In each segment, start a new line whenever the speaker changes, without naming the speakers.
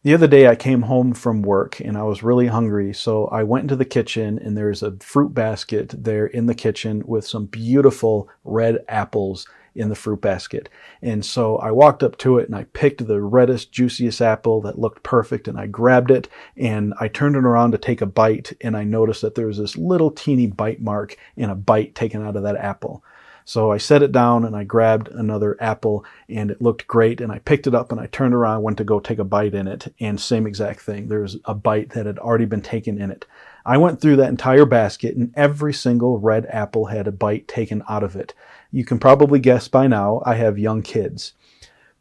The other day I came home from work and I was really hungry, so I went into the kitchen and there's a fruit basket there in the kitchen with some beautiful red apples in the fruit basket. And so I walked up to it and I picked the reddest, juiciest apple that looked perfect and I grabbed it and I turned it around to take a bite and I noticed that there was this little teeny bite mark and a bite taken out of that apple. So I set it down and I grabbed another apple and it looked great and I picked it up and I turned around, went to go take a bite in it, and same exact thing. There was a bite that had already been taken in it. I went through that entire basket and every single red apple had a bite taken out of it. You can probably guess by now I have young kids.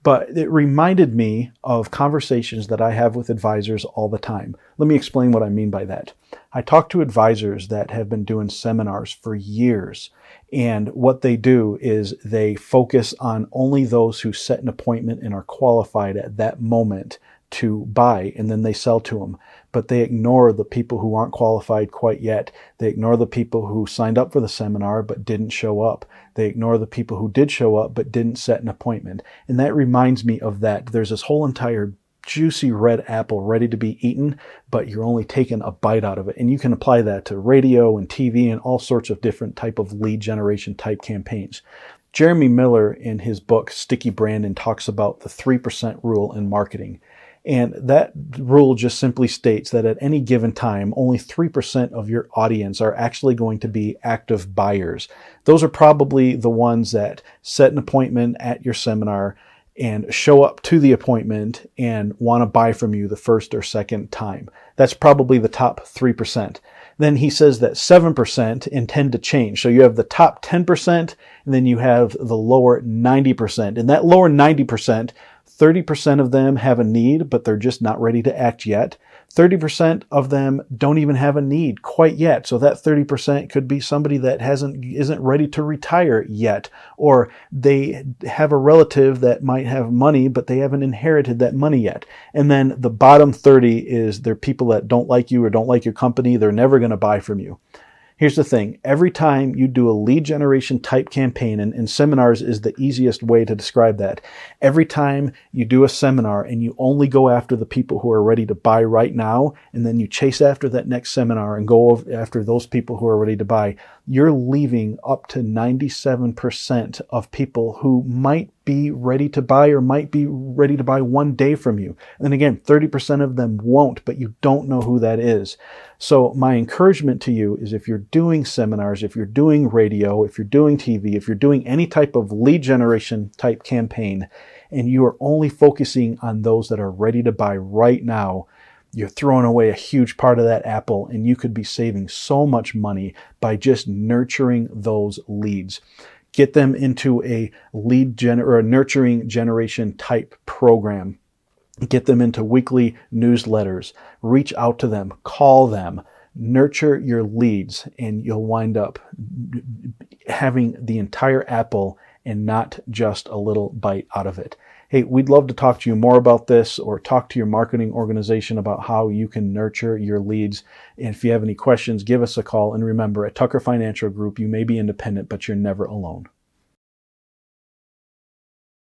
But it reminded me of conversations that I have with advisors all the time. Let me explain what I mean by that. I talk to advisors that have been doing seminars for years. And what they do is they focus on only those who set an appointment and are qualified at that moment to buy, and then they sell to them. But they ignore the people who aren't qualified quite yet. They ignore the people who signed up for the seminar but didn't show up. They ignore the people who did show up but didn't set an appointment. And that reminds me of that. There's this whole entire juicy red apple ready to be eaten, but you're only taking a bite out of it. And you can apply that to radio and TV and all sorts of different type of lead generation type campaigns. Jeremy Miller, in his book Sticky Branding, talks about the 3% rule in marketing. And that rule just simply states that at any given time, only 3% of your audience are actually going to be active buyers. Those are probably the ones that set an appointment at your seminar and show up to the appointment and want to buy from you the first or second time. That's probably the top 3%. Then he says that 7% intend to change. So you have the top 10% and then you have the lower 90%. And that lower 90%, 30% of them have a need, but they're just not ready to act yet. 30% of them don't even have a need quite yet. So that 30% could be somebody that isn't ready to retire yet, or they have a relative that might have money, but they haven't inherited that money yet. And then the bottom 30 is they're people that don't like you or don't like your company. They're never going to buy from you. Here's the thing. Every time you do a lead generation type campaign, and seminars is the easiest way to describe that. Every time you do a seminar and you only go after the people who are ready to buy right now, and then you chase after that next seminar and go after those people who are ready to buy, you're leaving up to 97% of people who might be ready to buy or might be ready to buy one day from you. And again, 30% of them won't, but you don't know who that is. So my encouragement to you is if you're doing seminars, if you're doing radio, if you're doing TV, if you're doing any type of lead generation type campaign, and you are only focusing on those that are ready to buy right now, you're throwing away a huge part of that apple, and you could be saving so much money by just nurturing those leads. Get them into a or a nurturing generation type program. Get them into weekly newsletters. Reach out to them. Call them. Nurture your leads, and you'll wind up having the entire apple and not just a little bite out of it. Hey, we'd love to talk to you more about this, or talk to your marketing organization about how you can nurture your leads. And if you have any questions, give us a call. And remember, at Tucker Financial Group, you may be independent, but you're never alone.